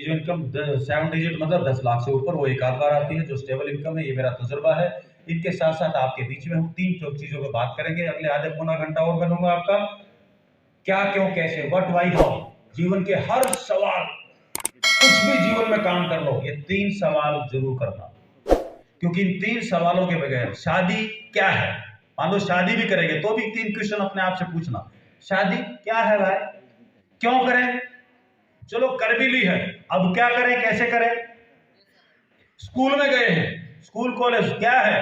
की जो income 7 digit मतलब 10 लाख से ऊपर, वो एक आध बार आती है, जो स्टेबल इनकम है। ये मेरा तजुर्बा है। इनके साथ साथ आपके बीच में हम 3 चीजों पर बात करेंगे। अगले आधे पौना घंटा और बनूंगा आपका क्या, क्यों, कैसे, व्हाट, व्हाई, हाउ। जीवन के हर सवाल, कुछ भी जीवन में काम कर लो, ये 3 सवाल जरूर करना, क्योंकि इन 3 सवालों के बगैर शादी क्या है, मान लो शादी भी करेंगे तो भी 3 क्वेश्चन अपने आप से पूछना। शादी क्या है भाई, क्यों करें, चलो कर भी ली है, अब क्या करें, कैसे करें। स्कूल में गए हैं, स्कूल कॉलेज क्या है,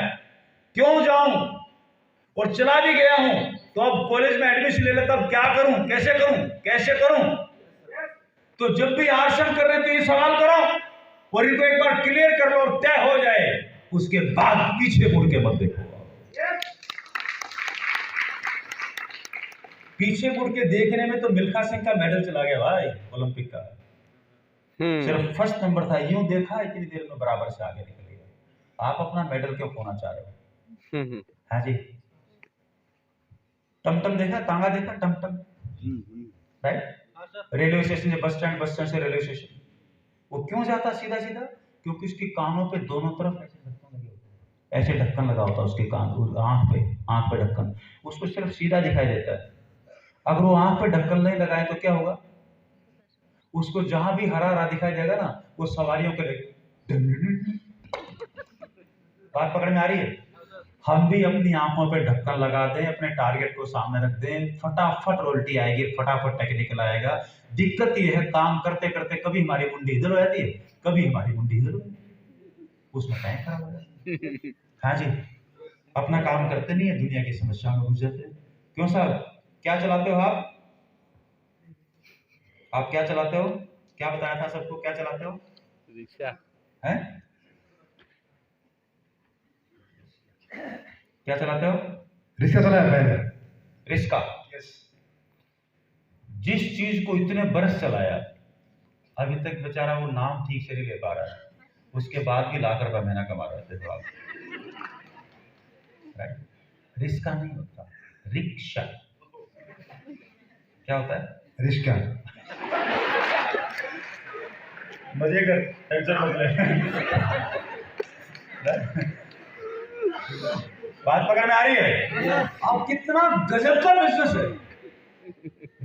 क्यों जाऊं, और चला भी गया हूं तो अब कॉलेज में एडमिशन ले लेता, अब क्या करूं, कैसे करूं, कैसे करूं। तो जब भी आसन कर रहे हैं तो ये सवाल करो और इनको एक बार क्लियर कर लो और तय हो जाए, उसके बाद पीछे मुड़ के मत देखो। पीछे मुड़ के देखने में तो मिल्खा सिंह का मेडल चला गया भाई, ओलंपिक का। सिर्फ फर्स्ट नंबर था, यूं देखा इतनी देर में बराबर से आगे निकल गया। आप अपना मेडल क्यों खोना चाह रहे हो? हाँ जी, टमटम देखा, तांगा देखा, टमटम, राइट। रेलवे स्टेशन से बस स्टैंड, बस स्टैंड से रेलवे स्टेशन, वो क्यों जाता सीधा सीधा? क्योंकि उसके कानों पे दोनों तरफ ऐसे ढक्कन लगे होते हैं, ऐसे ढक्कन लगा होता है उसके कान, आंख पे ढक्कन, उसको सिर्फ सीधा दिखाई देता है। अगर वो आंख पे ढक्कन नहीं लगाए तो क्या होगा? उसको जहां भी हरा हरा दिखाई देगा ना, वो सवारियों के लिए। बात पकड़ में आ रही है? हम भी अपनी आंखों पे ढक्कन लगा दें, अपने टारगेट को सामने रख दें, फटाफट रोल्टी आएगी, फटाफट टेक्निकल आएगा। दिक्कत ये है, काम करते करते कभी हमारी मुंडी इधर हो जाती है, कभी हमारी मुंडी इधर हो जाती है, उसमें टाइम खराब हो जाता है। हाँ जी, अपना काम करते नहीं है, दुनिया की समस्या में घुस जाते हैं। क्यों साहब, क्या चलाते हो आप क्या चलाते हो? क्या बताया था सबको, क्या चलाते हो? रिक्शा है? क्या चलाते हो? रिक्शा चलाया पहले। रिक्शा। जिस चीज को इतने बरस चलाया, अभी तक बेचारा वो नाम ठीक से नहीं ले पा रहा है, उसके बाद भी लाख रुपए महीना कमा रहे थे तो आप, राइट। रिक्शा नहीं होता, रिक्शा। क्या होता है? रिक्शा। मजे कर, टेंशन मत ले। बात पकड़ में आ रही है? अब कितना गजब का बिजनेस है।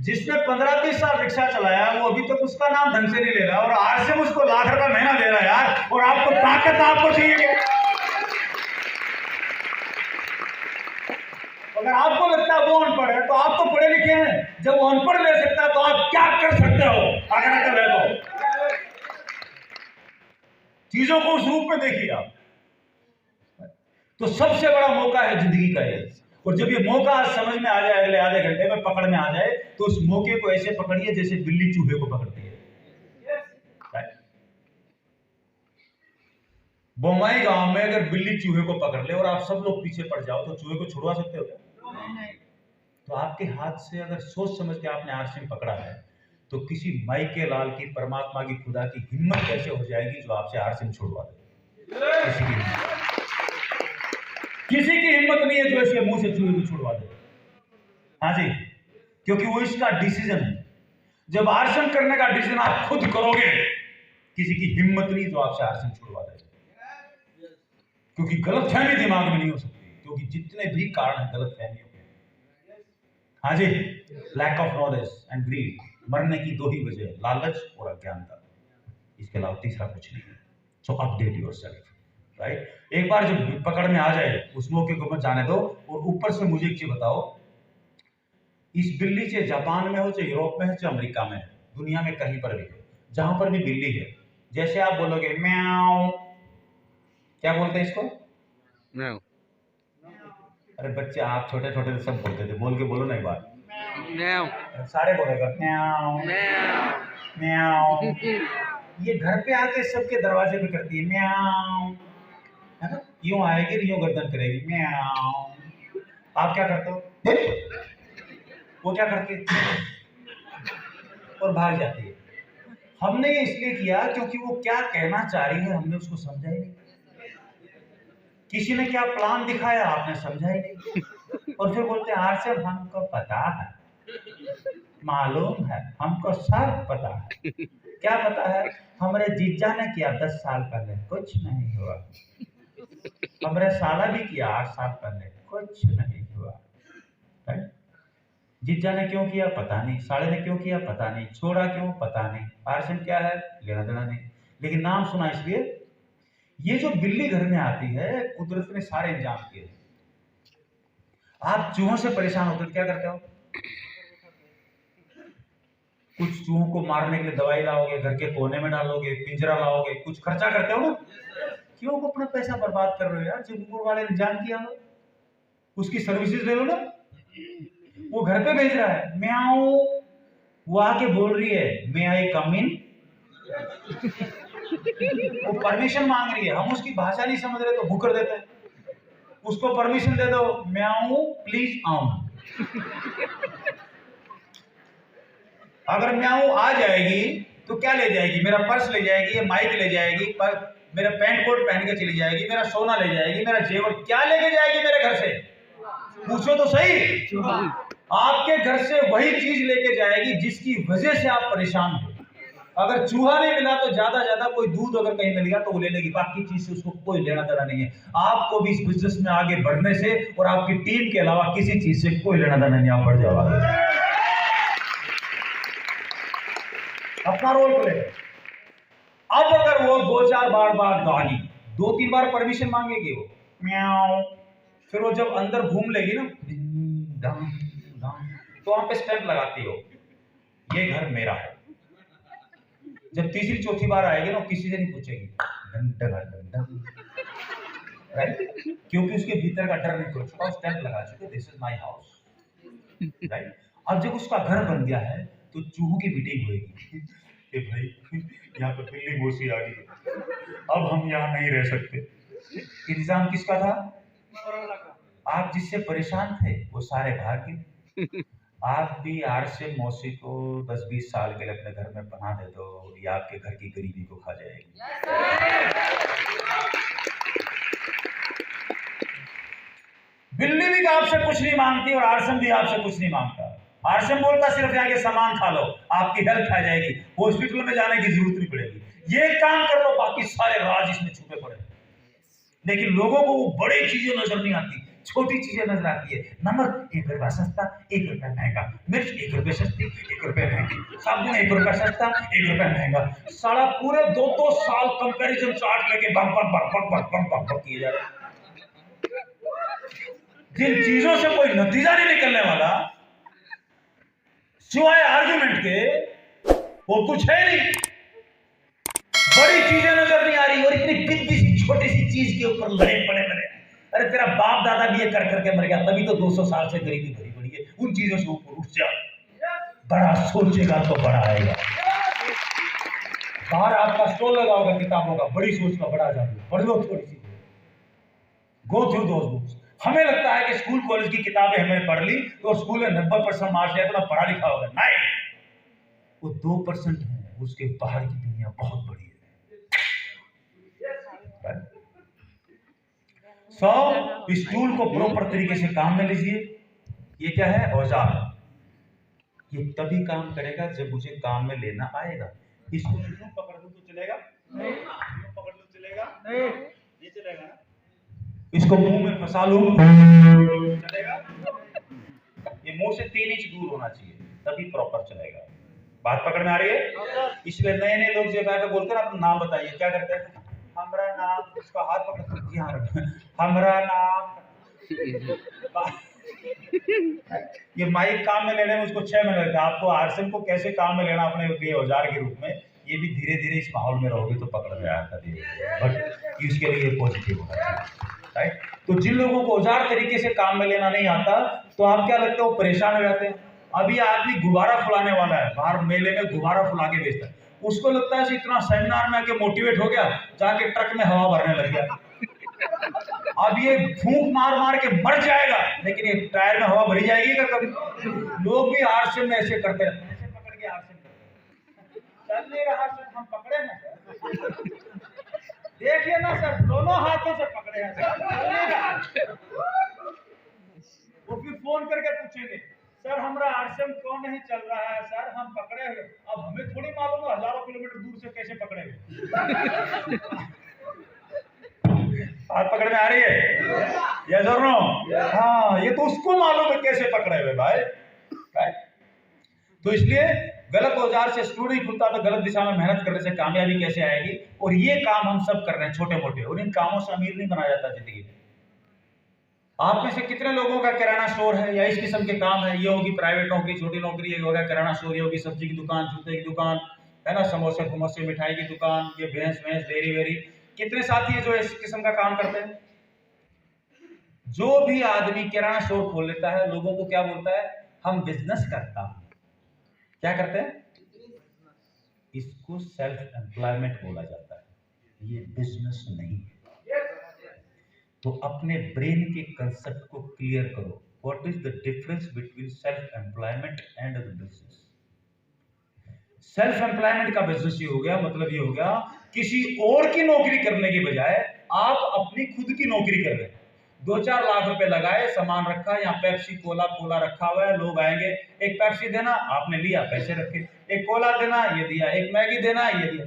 जिसने 15-20 साल रिक्शा चलाया, वो अभी तक उसका नाम ढंग से नहीं ले रहा, और आज से उसको लाख रुपए महीना दे रहा है यार, और आपको ताकत आपको चाहिए। अगर आपको लगता है वो अनपढ़ है, तो आप तो पढ़े लिखे हैं। जब वो अनपढ़ ले सकता है तो आप क्या कर सकते हो? अगर अकल है तो चीजों को उस रूप में देखिए आप। तो सबसे बड़ा मौका है जिंदगी का ये, और जब ये मौका समझ में आ जाए, अगले आधे घंटे में पकड़ में आ जाए, तो उस मौके को ऐसे पकड़िए जैसे बिल्ली चूहे को पकड़ती है। बोमाई गांव में अगर बिल्ली चूहे को पकड़ ले और आप सब लोग पीछे पड़ जाओ, तो चूहे को छुड़वा सकते हो क्या? तो आपके हाथ से अगर सोच समझ के आपने आरसीएम पकड़ा है, तो किसी माई के लाल की, परमात्मा की, खुदा की हिम्मत कैसे हो जाएगी जो आपसे आरसीएम छुड़वा दे? किसी की हिम्मत नहीं है जो इसके मुंह से चूहे को छुड़वा दे। हाँ जी, क्योंकि वो इसका डिसीजन है। जब आरसीएम करने का डिसीजन आप खुद करोगे, किसी की हिम्मत नहीं जो आपसे आरसीएम छुड़वा दे, क्योंकि गलतफहमी दिमाग में नहीं हो सकती, क्योंकि जितने भी कारण है गलतफहमियों के। हाँ जी, lack of knowledge and greed, मरने की 2 ही वजह, लालच और अज्ञानता, इसके अलावा तीसरा कुछ नहीं है। सो अपडेट योरसेल्फ, राइट। एक बार जब पकड़ में आ जाए, उस मौके को मत जाने दो। और ऊपर से मुझे एक चीज बताओ, इस बिल्ली से जापान में हो, चाहे यूरोप में है, चाहे अमेरिका में है, दुनिया में कहीं पर भी हो, जहां पर भी बिल्ली है, जैसे आप बोलोगे म्याऊ, क्या बोलते हैं इसको? म्याऊ। अरे बच्चे, आप छोटे छोटे सब बोलते थे, बोल के बोलो ना एक बार। म्याऊ। सारे बोलेगा म्याऊ म्याऊ। ये घर पे आके सबके दरवाजे पे करती है म्याऊ, है ना? यूं आएगी, यूं गर्दन करेगी म्याऊ। आप क्या करते हो? वो क्या करती है? और भाग जाती है। हमने ये इसलिए किया क्योंकि वो क्या कहना चाह रही है हमने उसको समझा ही नहीं। किसी ने क्या प्लान दिखाया, आपने समझा ही नहीं, और फिर बोलते हैं आरसीएम हमको पता है, मालूम है, हमको सब पता है। क्या पता है हमारे जीजा ने किया 10 साल पहले, कुछ नहीं हुआ। हमारे साला भी किया 8 साल पहले, कुछ नहीं हुआ। जीजा ने क्यों किया पता नहीं, साले ने क्यों किया पता नहीं, छोड़ा क्यों पता नहीं, आर्सन क्या है लेना देना नहीं, लेकिन नाम सुना इसलिए। ये जो बिल्ली घर में आती है, कुदरत ने सारे इंतजाम किए। आप चूहों से परेशान होते हो क्या करते हो? कुछ चूहों को मारने के लिए दवाई लाओगे, घर के कोने में डालोगे, पिंजरा लाओगे, कुछ खर्चा करते हो ना। क्यों अपना पैसा बर्बाद कर रहे हो यार? जब ऊपर वाले ने इंतजाम किया हो, उसकी सर्विसेज ले लो ना। वो घर पे भेज रहा है, म्याऊ, वो आके बोल रही है मे आई कम इन, वो परमिशन मांग रही है, हम उसकी भाषा नहीं समझ रहे तो भूकर देते हैं। उसको परमिशन दे दो, म्याऊ प्लीज आओ। अगर म्याऊ आ जाएगी तो क्या ले जाएगी? मेरा पर्स ले जाएगी, माइक ले जाएगी, पर मेरा पैंट कोट पहन के चली जाएगी, मेरा सोना ले जाएगी, मेरा जेवर क्या लेके जाएगी मेरे घर से? पूछो तो सही। आपके घर से वही चीज लेके जाएगी जिसकी वजह से आप परेशान हो। अगर चूहा नहीं मिला तो ज्यादा कोई दूध अगर कहीं मिल गया तो वो ले लेगी, बाकी चीज से उसको कोई लेना देना नहीं है। आपको भी इस बिजनेस में आगे बढ़ने से और आपकी टीम के अलावा किसी चीज से कोई लेना देना नहीं, आप बढ़ जाओ आगे। अपना रोल प्ले। अब अगर वो 2-4 बार गाली, 2-3 बार परमिशन मांगेगी वो म्याऊ, फिर वो जब अंदर घूम लेगी ना तो वहां पे स्टैंप लगाती हो, ये घर मेरा है। जब तीसरी चौथी बार आएगी ना, किसी से नहीं पूछेगी, राइट? क्योंकि उसके भीतर का डर निकल चुका, स्टैंप लगा चुके, this is my house, right? अब जब उसका घर बन गया है तो चूहों की मीटिंग होगी कि भाई यहाँ पे बिल्ली मोसी आ गई, अब हम यहाँ नहीं रह सकते। इंतजाम किसका था? आप जिससे परेशान थे वो सारे भाग गए। आप भी आरसे मौसी को 10-20 साल के लिए अपने घर में पनाह दे दो, ये आपके घर की गरीबी को खा जाएगी। बिल्ली भी आपसे कुछ नहीं मांगती और आरसन भी आपसे कुछ नहीं मांगता। आरसन बोलता सिर्फ यहाँ के सामान खा लो, आपकी हेल्थ आ जाएगी, हॉस्पिटल में जाने की जरूरत नहीं पड़ेगी, ये काम कर लो, बाकी सारे राज इसमें छुपे पड़े। लेकिन लोगों को वो बड़ी चीजें नजर नहीं आती, छोटी चीजें नजर आती है। नमक 1 रुपया सस्ता, 1 रुपया महंगा, मिर्च 1 रुपये सस्ती, 1 रुपया महंगी, साबुन 1 रुपया सस्ता, 1 रुपया महंगा। साला पूरे 2-2 साल कंपैरिजन चार्ट लेके बक किए जा रहे। जिन चीजों से कोई नतीजा नहीं निकलने वाला सिवाय आर्गुमेंट के, वो कुछ है नहीं। बड़ी चीजें नजर नहीं आ रही और इतनी बिंदी सी छोटी सी चीज के ऊपर लड़े पड़े मरे। अरे तेरा बाप दादा भी ये कर करके मर गया, तभी तो 200 साल से गरीबी भरी पड़ी है। उन चीजों से ऊपर उठ जा, बड़ा सोचेगा तो बड़ा आएगा। बाहर आपका स्टॉल लगा होगा किताबों का, बड़ी सोच का बड़ा जादू, पढ़ लो थोड़ी सी, गो थ्रू दोस बुक्स। हमें लगता है कि स्कूल कॉलेज की किताबें हमने पढ़ ली तो स्कूल में 90% मार्क्स लिया तो पढ़ा लिखा होगा। नहीं, वो 2% है, उसके बाहर की दुनिया बहुत बड़ी है। इस टूल को प्रॉपर तरीके से काम में लीजिए। ये क्या है? औजार। ये तभी काम करेगा जब मुझे काम में लेना आएगा। इसको यूं पकड़ दूं तो चलेगा? नहीं। यूं पकड़ दूं चलेगा? नहीं। ये चलेगा ना? इसको मुंह में फंसा लूं चलेगा? ये मुंह से 3 इंच दूर होना चाहिए, तभी प्रॉपर चलेगा। बात पकड़ में आ रही है? इसलिए नए नए लोग जब आकर बोलते हैं अपना नाम बताइए, क्या करते हैं? हमारा नाम, उसका हाथ पकड़ के हमारा नाम। ये माइक काम में लेने में उसको 6 महीने लगता है। आपको आरसन को कैसे काम में लेना अपने औजार के रूप में, ये भी धीरे धीरे इस माहौल में रहोगे तो पकड़ में आता है। बट इसके लिए पॉजिटिव होना चाहिए, राइट? तो जिन लोगों को औजार तरीके से काम में लेना नहीं आता तो आप क्या लगता है वो परेशान हो जाते हैं। अभी आदमी गुब्बारा फुलाने वाला है, बाहर मेले में गुब्बारा फुला के बेचता है, उसको लगता है इतना सेमिनार में आके मोटिवेट हो गया, जाके ट्रक में हवा भरने लग गया। अब ये फूंक मार मार के मर जाएगा, लेकिन ये टायर में हवा भरी जाएगी क्या कभी? लोग भी आरसन में ऐसे करते हैं, ऐसे पकड़ के आरसन चल नहीं रहा सर, हम पकड़े ना सर, देखिए ना सर, दोनों हाथों से पकड़े हैं सर, वो फिर फोन करके पूछेंगे सर हमारा आरसीएम क्यों नहीं चल रहा है सर, हम पकड़े हुए। अब हमें थोड़ी मालूम है हजारों किलोमीटर दूर से कैसे पकड़े हुए। बात पकड़ में आ रही है? यस और नो? हाँ, ये तो उसको मालूम है कैसे पकड़े हुए भाई। तो इसलिए गलत औजार से स्क्रू नहीं खुलता, तो गलत दिशा में मेहनत करने से कामयाबी कैसे आएगी। और ये काम हम सब कर रहे हैं छोटे मोटे, और इन कामों से अमीर नहीं बना जाता जिंदगी में। आप में से कितने लोगों का किराना स्टोर है या इस किस्म के काम है? ये होगी प्राइवेट नौकरी, छोटी नौकरी, ये होगा किराना स्टोर, ये होगी सब्जी की दुकान, जूते की दुकान, है ना, समोसे फमोसे, मिठाई की दुकान, ये भैंस भैंस, डेयरी वेरी। कितने साथी है जो इस किस्म का काम करते हैं? जो भी आदमी किराना स्टोर खोल लेता है, लोगों को क्या बोलता है? हम बिजनेस करता हूं। क्या करते हैं? इसको सेल्फ एम्प्लॉयमेंट बोला जाता है, ये बिजनेस नहीं है। तो अपने ब्रेन के कंसेप्ट को क्लियर करो। What is the difference between self employment and the business? Self employment का बिजनेस ये हो गया, मतलब ये हो गया किसी और की नौकरी करने की बजाय आप अपनी खुद की नौकरी कर रहे हैं। 2-4 लाख रुपए लगाए, सामान रखा, यहाँ पेप्सी कोला कोला रखा हुआ है, लोग आएंगे, एक पेप्सी देना, आपने लिया, पैसे रखे, एक कोला देना, ये दिया, एक मैगी देना, ये दिया।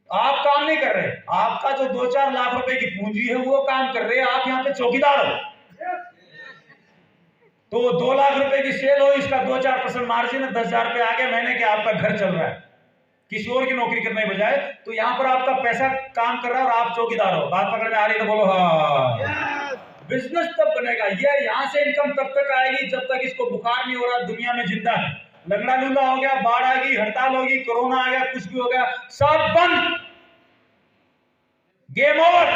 आप काम नहीं कर रहे, आपका जो 2-4 लाख रुपए की पूंजी है वो काम कर रहे हैं, आप यहाँ पे चौकीदार हो। तो 2 लाख रुपए की सेल हो, इसका 2-4% मार्जिन है, 10,000 रुपए आ गए महीने के, आपका घर चल रहा है किसी और की नौकरी करने के बजाय। तो यहाँ पर आपका पैसा काम कर रहा है और आप चौकीदार हो। बात पकड़ में आ रही है तो बोलो हाँ। बिजनेस तब बनेगा, ये यहाँ से इनकम तब तक आएगी जब तक इसको बुखार नहीं हो रहा, दुनिया में जिंदा है। लंगड़ा लूला हो गया, बाढ़ आ गई, हड़ताल होगी, कोरोना आ गया, कुछ भी हो गया, सब बंद, गेम ओवर।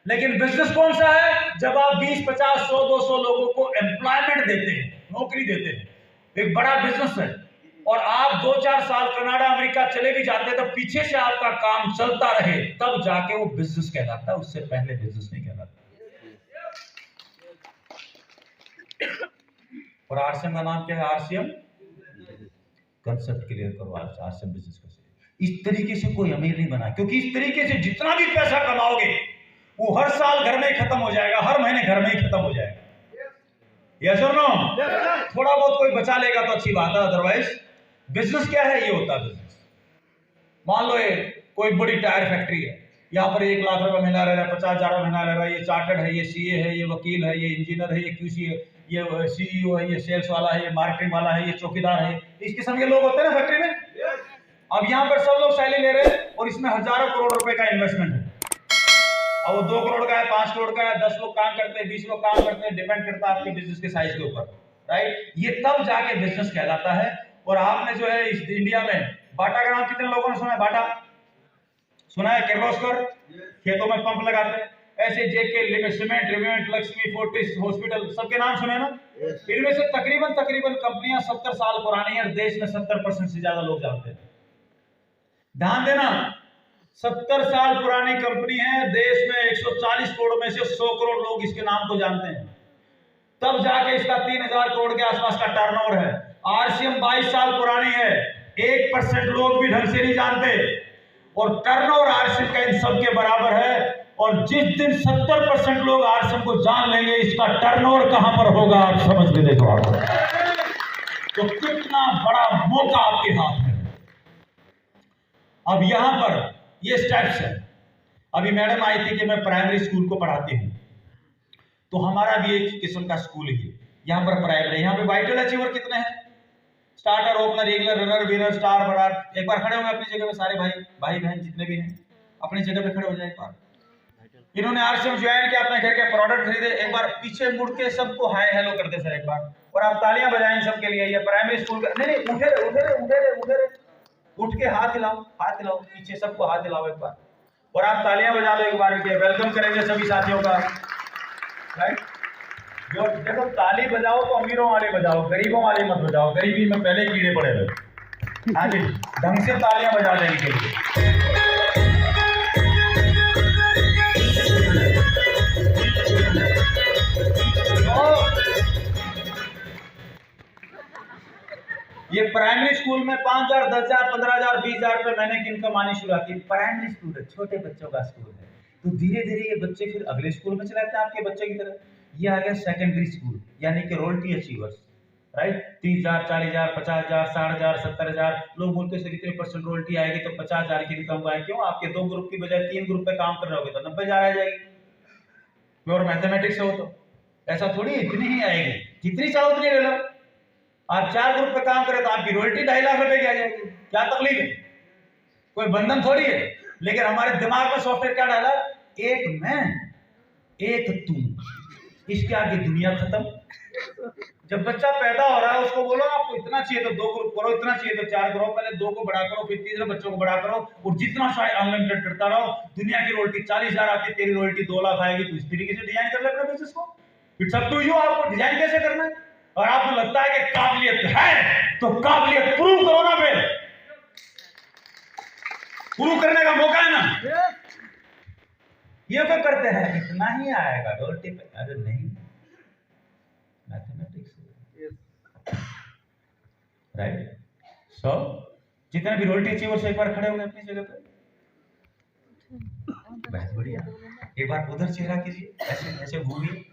लेकिन बिजनेस कौन सा है? जब आप 20, 50, 100, 200 लोगों को एम्प्लॉयमेंट देते हैं, नौकरी देते हैं, एक बड़ा बिजनेस है। और आप 2-4 साल कनाडा अमेरिका चले भी जाते हैं तो पीछे से आपका काम चलता रहे, तब जाके वो बिजनेस कहलाता है, उससे पहले बिजनेस नहीं कहलाता। और आरसीएम का नाम क्या है? आरसीएम कंसेप्ट क्लियर करो। आरसीएम बिजनेस कैसे, इस तरीके से कोई अमीर नहीं बना, क्योंकि इस तरीके से जितना भी पैसा कमाओगे वो हर साल घर में ही खत्म हो जाएगा, हर महीने घर में ही खत्म हो जाएगा। यस और नो? थोड़ा बहुत कोई बचा लेगा तो अच्छी बात है, अदरवाइज बिजनेस क्या है? ये होता है बिजनेस। मान लो ये कोई बड़ी टायर फैक्ट्री है, यहाँ पर 1 लाख रुपए महीना रह रहा है, 50,000 महीना रह रहा है, ये चार्टर्ड है, ये सीए है, ये वकील है, ये इंजीनियर है, ये क्यूसी है, ये सीईओ है, ये सेल्स वाला है, ये मार्केटिंग वाला है, ये चौकीदार है, इस किस्म के लोग होते हैं ना फैक्ट्री में। अब यहाँ पर सब लोग सैलरी ले रहे हैं और इसमें हजारों करोड़ रुपए का इन्वेस्टमेंट है। अब वो 2 करोड़ का है, 5 करोड़ का है, 10 लोग काम करते हैं, 20 लोग काम करते हैं, डिपेंड करता है आपके बिजनेस के साइज के ऊपर, राइट। ये तब जाके बिजनेस कहलाता है। और आपने जो है इस इंडिया में बाटा का नाम कितने लोगों ने सुना है? बाटा सुना है? किर्लोस्कर खेतों में पंप लगाते हैं, ऐसे जेके, सीमेंट, रिवेंट, लक्ष्मी, फोर्टिस, हॉस्पिटल, सबके नाम सुने ना? इनमें से तकरीबन कंपनियां 70 साल पुरानी है और देश में 70% से ज्यादा लोग जानते हैं। ध्यान देना, 70 साल पुरानी कंपनी है, देश में 140 करोड़ में से 100 करोड़ लोग इसके नाम को जानते हैं, तब जाके इसका 3,000 करोड़ के आसपास का टर्नओवर है। आरसीएम 22 साल पुरानी है, 1% लोग भी ढंग से नहीं जानते, और टर्नओवर आरसीएम का इन सब के बराबर है। और जिस दिन 70% लोग आरसीएम को जान लेंगे, इसका टर्नओवर कहां पर होगा आप समझ के देखो आप। तो कितना बड़ा मौका आपके हाथ में। अब यहां पर ये स्टेप्स है। अभी मैडम आई थी कि मैं प्राइमरी स्कूल को पढ़ाती हूं, तो हमारा भी एक किस्म का स्कूल ही है यहाँ पर प्राइमरी। यहाँ पे वाइटल अचीवर कितने हैं? Starter, opener, regular, runner, winner, star, बरार। एक बार खड़े होंगे अपनी जगह पे, सारे भाई बहन जितने भी हैं अपनी जगह पे खड़े हो जाए। एक बार इन्होंने आरसीएम ज्वाइन किया, अपने घर के प्रोडक्ट खरीदे, एक बार पीछे मुड़ के सबको हाय हेलो करते सर एक बार, और आप तालियां बजाएं सबके लिए। ये प्राइमरी स्कूल का नहीं, उठे रे, उठ के हाथ हिलाओ, पीछे सबको हाथ हिलाओ एक बार, और आप तालियां बजा लो एक बार के, वेलकम करेंगे सभी साथियों का, राइट। जो देखो ताली बजाओ तो अमीरों वाले बजाओ, गरीबों वाले मत बजाओ, गरीबी में पहले कीड़े पड़े हुए। हाँ जी, ढंग से तालियां बजा देने के लिए। ये प्राइमरी स्कूल में 5,000, 10,000, 15,000, 20,000 रुपए महीने की इनकम आनी शुरू होती है। प्राइमरी स्कूल है, छोटे बच्चों का स्कूल है, तो धीरे धीरे ये बच्चे फिर अगले स्कूल में चले जाते हैं आपके बच्चे की तरह। ये आ गया सेकेंडरी स्कूल, यानी कि रोयल्टी अचीवर्स। राइट। 30,000, 40,000, 50,000, 60,000, 70,000। लोग बोलते हैं इतने परसेंट रॉयल्टी आएगी तो 50,000 की इनकम आएगी। क्यों? आपके 2 ग्रुप की बजाय 3 ग्रुप पे काम कर रहे होगे तो 90,000 आ जाएगी। प्योर मैथमेटिक्स हो तो ऐसा थोड़ी इतनी ही आएगी, जितनी चाहो उतनी ले लो। आप 4 ग्रुप पे काम करें तो आपकी रॉयल्टी 2.5 लाख रुपए की आ जाएगी। क्या तकलीफ है? कोई बंधन थोड़ी है। लेकिन हमारे दिमाग में सॉफ्टवेयर क्या डाला? एक मैं, एक तू, इसके आगे दुनिया खत्म। जब बच्चा पैदा हो रहा है उसको बोलो आपको इतना चाहिए तो 2 ग्रुप करो, इतना चाहिए तो 4 करो, पहले 2 को बड़ा करो, फिर तीसरे बच्चों को बड़ा करो, और जितना शायद अनलिमिटेड करता रहो। दुनिया की रॉयल्टी 40,000 आती है, तेरी रॉयल्टी 2 लाख आएगी। तो इस तरीके से डिजाइन कर ले अपने बिजनेस को। इट्स अप टू यू, आपको डिजाइन कैसे करना है। और आपको लगता है कि काबिलियत है तो काबिलियत प्रूव करो ना। फिर प्रूव करने का मौका है ना। ये क्या करते हैं, इतना ही आएगा रॉयल्टी पे। अरे नहीं, मैथमेटिक्स राइट। सो जितने भी रॉयल्टी अचीवर्स एक बार खड़े होंगे अपनी जगह पे, बहुत बढ़िया। एक बार उधर चेहरा कीजिए, ऐसे ऐसे घूमिए,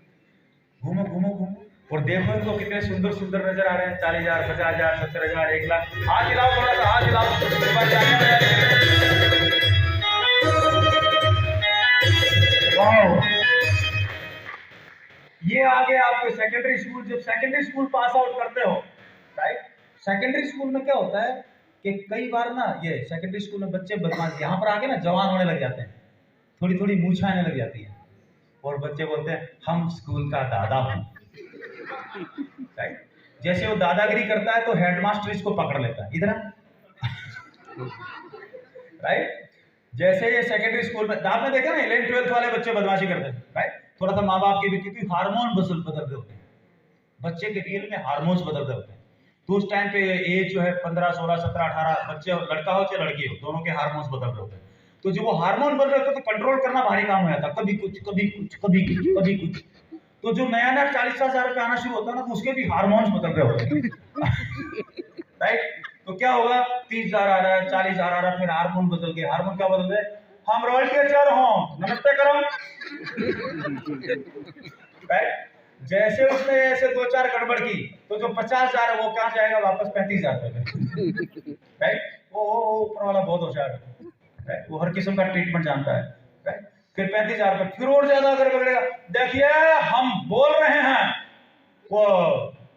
घूमो घूमो घूमो, और देखो इनको कितने सुंदर सुंदर नजर आ रहे हैं। 40,000, 50,000, 70,000, 1 लाख। हाथ हिलाओ, थोड़ा सा हाथ हिलाओ। ये आगे आपके सेकेंडरी स्कूल, जब सेकेंडरी स्कूल पास आउट करते हो, राइट। सेकेंडरी स्कूल में क्या होता है कि कई बार ना ये सेकेंडरी स्कूल में बच्चे बदमाश यहाँ पर आके ना जवान होने लग जाते हैं, थोड़ी थोड़ी मूछें आने लग जाती है, और बच्चे बोलते हैं हम स्कूल का दादा हूं, राइट। जैसे वो दादागिरी करता है तो हेडमास्टर इसको पकड़ लेता है, इधर राइट। जैसे ये सेकेंडरी स्कूल में आपने देखा ना 11th 12th वाले बच्चे बदमाशी करते हैं, राइट। थोड़ा सा माँ बाप के भी, क्योंकि हार्मोन बदल रहे होते हैं बच्चे के, रियल में हार्मोन्स बदल रहे होते हैं। तो उस टाइम पे एज जो है 15, 16, 17, 18, बच्चे लड़का हो चाहे लड़की हो, दोनों के हार्मोन्स बदल रहे होते हैं। तो जब वो हार्मोन बदल रहे होते हैं तो कंट्रोल करना भारी काम हो जाता, कभी कुछ कभी कुछ कभी कुछ कभी कुछ। तो जो नया नया 40,000 रुपये आना शुरू होता है ना, तो उसके भी हार्मोन्स बदल रहे होते हैं राइट। तो क्या होगा, 30,000 आ रहा है, 40,000 आ रहा है, फिर हार्मोन बदल गए। हार्मोन क्या बदल गए? हम रॉयल्टी अचीवर हो, नमस्ते करो राइट। जैसे उसने ऐसे 2-4 गड़बड़ की तो जो 50,000 है वो कहां जाएगा वापस? 35,000 रुपए राइट। वो ऊपर वाला बहुत होशियार है, राइट। वो हर किस्म का ट्रीटमेंट जानता है, राइट। फिर 35,000 रुपए, फिर और ज्यादा अगर बिगड़ेगा, देखिए हम बोल रहे हैं, वो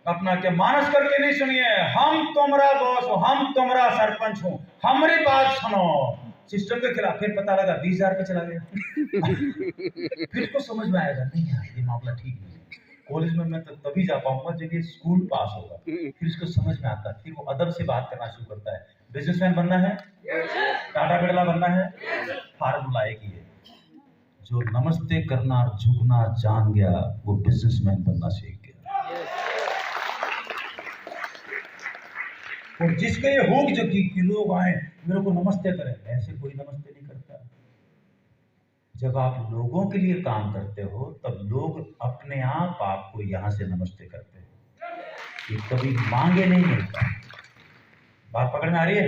अपना क्या मानस करके नहीं सुनिए, हम तुम्हारा बॉस हो, हम तुम्हारा सरपंच हो, हमारी बात सुनो, सिस्टम के खिलाफ। फिर पता लगा 20,000 पे चला गया फिर उसको समझ में आएगा नहीं यार ये मामला ठीक नहीं है, कॉलेज में मैं तो तभी जा पाऊंगा जब ये स्कूल पास होगा। फिर इसको समझ में आता है, फिर वो अदब से बात करना शुरू करता है। बिजनेसमैन बनना है, टाटा बिरला बनना है, फार्मूला एक ही है, जो नमस्ते करना और झुकना जान गया वो बिजनेसमैन बनना सीख गया। और जिसके ये हुक जगी कि लोग आए मेरे को नमस्ते करें, ऐसे कोई नमस्ते नहीं करता। जब आप लोगों के लिए काम करते हो तब लोग अपने आप आपको यहां से नमस्ते करते हैं, ये कभी मांगे नहीं मिलता। बात पकड़ में आ रही है,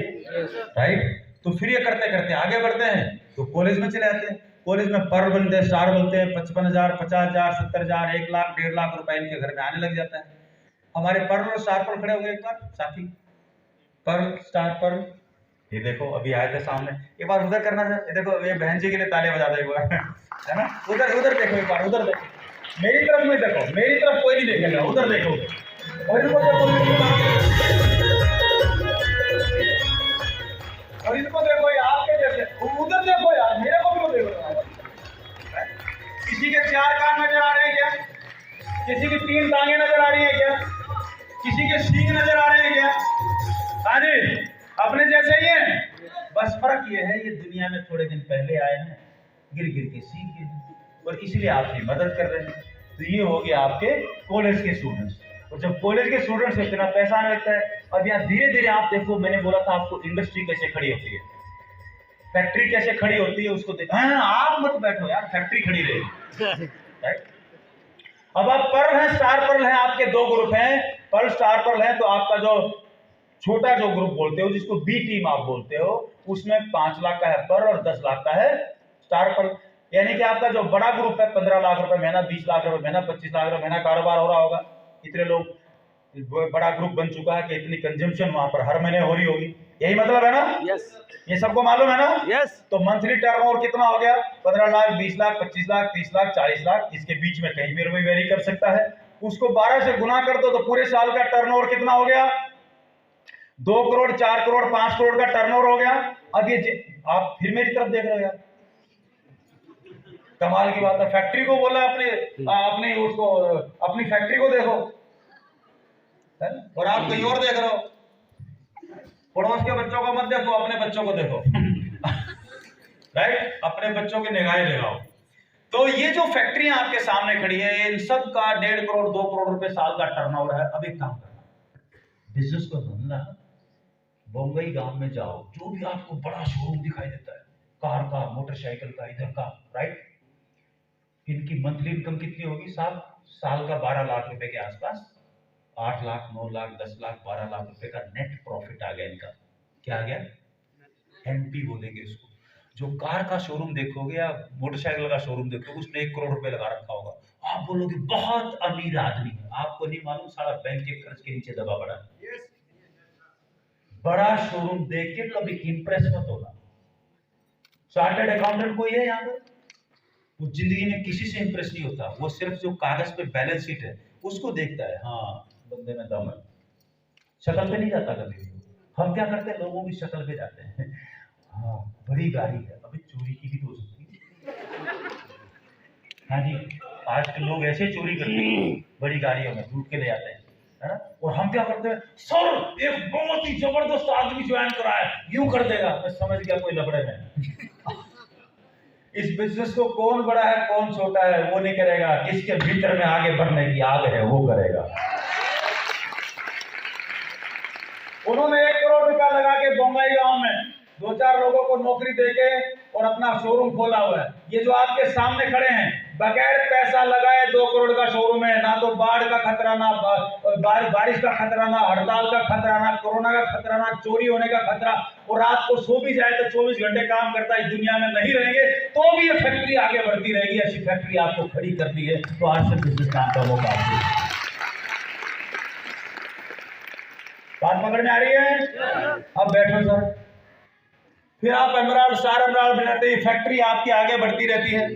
राइट। तो फिर ये करते करते आगे बढ़ते हैं, तो कॉलेज में चले आते हैं। कॉलेज में पर्ल बनते हैं, स्टार बनते हैं, 55,000, 50,000, 70,000, 1 लाख, 1.5 लाख रुपए इनके घर में आने लग जाता है। हमारे पर्ल और स्टार पर खड़े हो गए एक बार साथी, पर्ल स्टार पर्ल, ये देखो अभी आए थे सामने। एक बार उधर करना था, ये देखो ये बहन जी के लिए तालियां बजा दो एक बार है ना। उधर उधर देखो एक बार, उधर देखो, मेरी तरफ में देखो, मेरी तरफ कोई नहीं देखेगा, उधर देखो, और इनको देखो, और इनको देखो आपके जैसे, उधर देखो यार, मेरे को भी देखो। किसी के 4 कान नजर आ रहे हैं क्या? किसी की 3 टांगे नजर आ रही है क्या? किसी के सींग नजर आ रहे हैं क्या? हाँ जी, अपने जैसे ही हैं, बस फर्क ये है ये दुनिया में थोड़े दिन पहले आए हैं, गिर गिर के सीख गए और इसलिए आपकी मदद कर रहे हैं। तो ये हो गया आपके कॉलेज के स्टूडेंट्स। और जब कॉलेज के स्टूडेंट्स से इतना पैसा आने लगता है, अब यहाँ धीरे धीरे आप देखो, मैंने बोला था आपको इंडस्ट्री कैसे खड़ी होती है, फैक्ट्री कैसे खड़ी होती है उसको देखो। हाँ, आप मत बैठो यार, फैक्ट्री खड़ी रहेगी राइट। अब आप पर्ल हैं, स्टार पर्ल हैं, आपके 2 ग्रुप हैं, पर्ल स्टार पर्ल है। तो आपका जो छोटा जो ग्रुप बोलते हो, जिसको बी टीम आप बोलते हो, उसमें 5 लाख का है पर्ल और 10 लाख का है स्टार पर्ल। यानी कि आपका जो बड़ा ग्रुप है 15 लाख रुपए महीना, 20 लाख रुपए महीना, 25 लाख रुपए महीना कारोबार हो रहा होगा। इतने लोग बड़ा ग्रुप बन चुका है कि इतनी कंजम्पशन वहां पर हर महीने हो रही होगी, यही मतलब है ना? यस, ये सबको मालूम है ना? यस। तो मंथली टर्नओवर कितना हो गया? 15 लाख, 20 लाख, 25 लाख, 30 लाख, 40 लाख, इसके बीच में कहीं भी वेरी कर सकता है। उसको 12 से गुना कर दो तो पूरे साल का टर्नओवर कितना हो गया? 2 करोड़, 4 करोड़, 5 करोड़ का टर्नओवर हो गया। अब ये आप फिर मेरी तरफ देख रहे हो यार, कमाल की बात है। फैक्ट्री को बोला अपने उसको, अपनी फैक्ट्री को देखो, और आप कहीं और देख रहे हो। पड़ोस के बच्चों को मत देखो, अपने बच्चों को देखो। राइट, अपने बच्चों की निगाहें लगाओ। तो ये जो फैक्ट्रियां आपके सामने खड़ी है, इन सब का 1.5 करोड़ 2 करोड़ रुपए साल का टर्नओवर है। अब एक काम करना, बिजनेस को धंधा, बम्बई गांव में जाओ, जो भी आपको बड़ा शोरूम दिखाई देता है, कार का, मोटरसाइकिल का, इधर का, राइट, इनकी मंथली इनकम कितनी होगी साहब? साल का 12 लाख रुपए के आसपास, 8 लाख, 9 लाख, 10 लाख, 12 लाख रुपए का नेट प्रॉफिट आ गया इनका। क्या आ गया? एनपी बोलेंगे इसको। जो कार का शोरूम देखोगे या मोटरसाइकिल का शोरूम देखोगे, उसने 1 करोड़ रुपए लगा रखा होगा, आप बोलोगे बहुत अमीर आदमी है। आपको नहीं मालूम सारा बैंक के कर्ज के नीचे दबा पड़ा है। बड़ा शोरूम देख के कभी इंप्रेस मत होना। चार्टर्ड अकाउंटेंट कोई है यहाँ पर? वो जिंदगी में किसी से इंप्रेस नहीं होता, वो सिर्फ जो कागज पे बैलेंस शीट है उसको देखता है। हाँ, बंदे में दम है, शक्ल पे नहीं जाता कभी। हम क्या करते हैं, लोगों की शक्ल पे जाते हैं। हाँ, बड़ी गाड़ी है, अभी चोरी की भी तो हो सकती है। हाँ जी, आज के लोग ऐसे चोरी करते हैं, बड़ी गाड़ियों में लूट के ले जाते हैं, है ना? और हम क्या करते हैं, सर एक बहुत ही जबरदस्त आदमी ज्वाइन करा है, यूं कर देगा। मैं समझ गया कोई लफड़े में। इस बिजनेस को कौन बड़ा है कौन छोटा है वो नहीं करेगा, किसके भीतर में आगे बढ़ने की आग है वो करेगा। उन्होंने 1 करोड़ रुपया लगा के बम्बई गांव में 2-4 लोगों को नौकरी देके और अपना शोरूम खोला हुआ है। ये जो आपके सामने खड़े हैं, बगैर पैसा लगाए 2 करोड़ का शोरूम है। ना तो बाढ़ का खतरा, ना बारिश का खतरा, ना हड़ताल का खतरा, ना कोरोना का खतरा, ना चोरी होने का खतरा। और रात को सो भी जाए तो 24 घंटे काम करता है। इस दुनिया में नहीं रहेंगे तो भी ये फैक्ट्री आगे बढ़ती रहेगी। ऐसी फैक्ट्री आपको खड़ी करनी है तो आज से बिजनेस काम का मौका आपको। बात पकड़ में आ रही है? अब बैठो सर। फिर आप एमराल्ड, स्टार एमराल्ड बनाते हैं, फैक्ट्री आपकी आगे बढ़ती रहती है।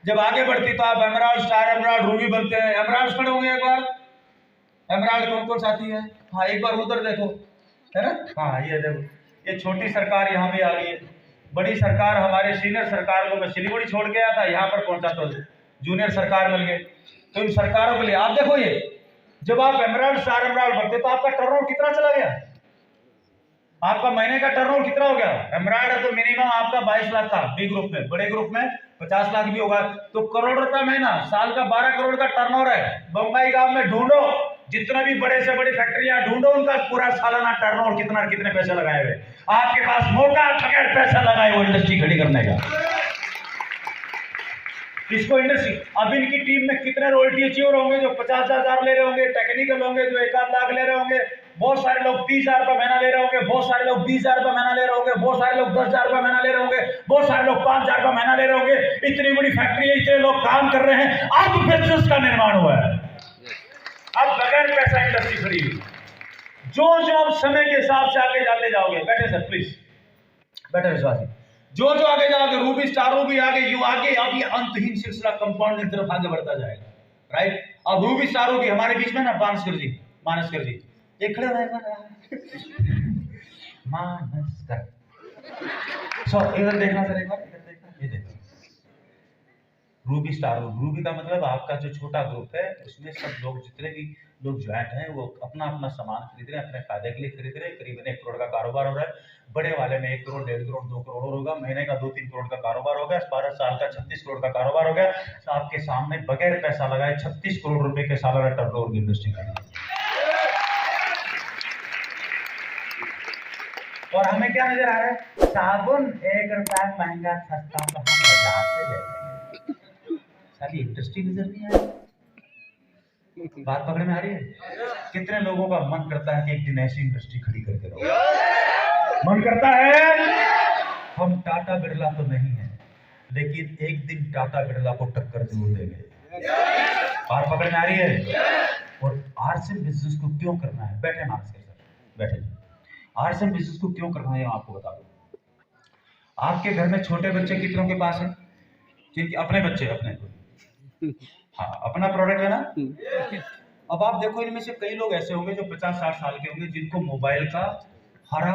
जब आगे बढ़ती तो आप एमराल्ड, स्टार एमराल्ड, रूबी बनते हैं। एमराल्ड खड़े होंगे एक बार, एमराल्ड कौन कौन साथी है? हाँ, एक बार उधर देखो, है ना? हाँ, ये देखो, ये छोटी सरकार यहाँ भी आ गई है। बड़ी सरकार, हमारे सीनियर सरकार को मैं सिलीगुड़ी छोड़ के आया था, यहाँ पर पहुंचा तो जूनियर सरकार मिल गए। तो इन सरकारों के लिए आप देखो, ये जब आप एमराल्ड, स्टार एमराल्ड बनते तो आपका टर्नओवर कितना चला गया? आपका महीने का टर्नओवर कितना हो गया? एमराल्ड है तो मिनिमम आपका 22 लाख का, बी ग्रुप में, बड़े ग्रुप में 50 लाख भी होगा, तो करोड़ रुपया महीना, साल का 12 करोड़ का टर्नओवर है। बम्बई गांव में ढूंढो, जितने भी बड़े से बड़ी फैक्ट्रियां ढूंढो, उनका पूरा सालाना टर्नओवर कितना, कितने पैसे लगाए हुए। आपके पास मौका बगैर पैसा लगाए वो इंडस्ट्री खड़ी करने का। इसको इंडस्ट्री, अब इनकी टीम में कितने रॉयल्टी अचीवर होंगे जो 50,000 ले रहे होंगे, टेक्निकल होंगे जो 1 लाख ले रहे होंगे, बहुत सारे लोग 30,000 रुपया महीना ले रहे होंगे, बहुत सारे लोग 20,000 रुपया महीना ले रहे होंगे, बहुत सारे लोग 10,000 रुपया महीना ले रहे होंगे, बहुत सारे लोग 5,000 रुपया महीना ले रहे होंगे। इतनी बड़ी फैक्ट्री है, इतने लोग काम कर रहे हैं, अब बिजनेस का निर्माण हुआ है। अब बगैर पैसा इंडस्ट्री खड़ी हुई। जो अब समय के हिसाब से आगे जाते जाओगे, बैठे सर प्लीज, बैठे विश्वासी, जो आगे जाओगे, रूबी, स्टार रूबी आगे, यू आगे, अब ये अंतहीन सिलसिला कंपाउंड की तरफ आगे बढ़ता जाएगा, राइट? अब रूबी, स्टार रूबी हमारे बीच में ना, मानसकर जी एक खड़े हो रहे मानसकर, इधर देखना सर, एक बार इधर देखना, ये देखो, रूबी, स्टार रूबी का मतलब आपका जो छोटा ग्रुप है उसमें सब लोग, जितने भी लोग ज्वाइंट हैं, वो अपना अपना सामान खरीद रहे हैं, अपने फायदे के लिए खरीद रहे हैं। करीबन 1 करोड़ का कारोबार हो रहा है। बड़े वाले में 1 करोड़, 1.5 करोड़, 2 करोड़ होगा, महीने का 2-3 करोड़ का कारोबार हो गया, 12 साल का 36 करोड़ का कारोबार हो गया। तो आपके सामने बगैर पैसा लगाए 36 करोड़ रुपए के सालाना टर्नओवर की इंडस्ट्री खड़ी है। और हमें क्या नजर आ रहा है? साबुन 1 रुपया महंगा सस्ता तो हम बाजार से ले लेंगे। सारी इंडस्ट्री नजर नहीं आ रही। बात पकड़ में आ रही है? कितने लोगों का मन करता है कि एक दिन ऐसी इंडस्ट्री खड़ी करके रहो? मन करता है। हम टाटा बिरला तो नहीं है, लेकिन एक दिन टाटा बिरला को टक्कर जरूर देंगे। बात पकड़ में आ रही है? और आरसीएम बिजनेस को क्यों करना है, बैठे ना सर, बैठे। आरसीएम बिजनेस को क्यों करना है मैं आपको बता दूं। आपके घर में छोटे बच्चे कितनों के पास है, जिनके अपने बच्चे, अपने, हाँ अपना प्रोडक्ट है ना। अब आप देखो इनमें से कई लोग ऐसे होंगे जो 50-60 साल के होंगे जिनको मोबाइल का हरा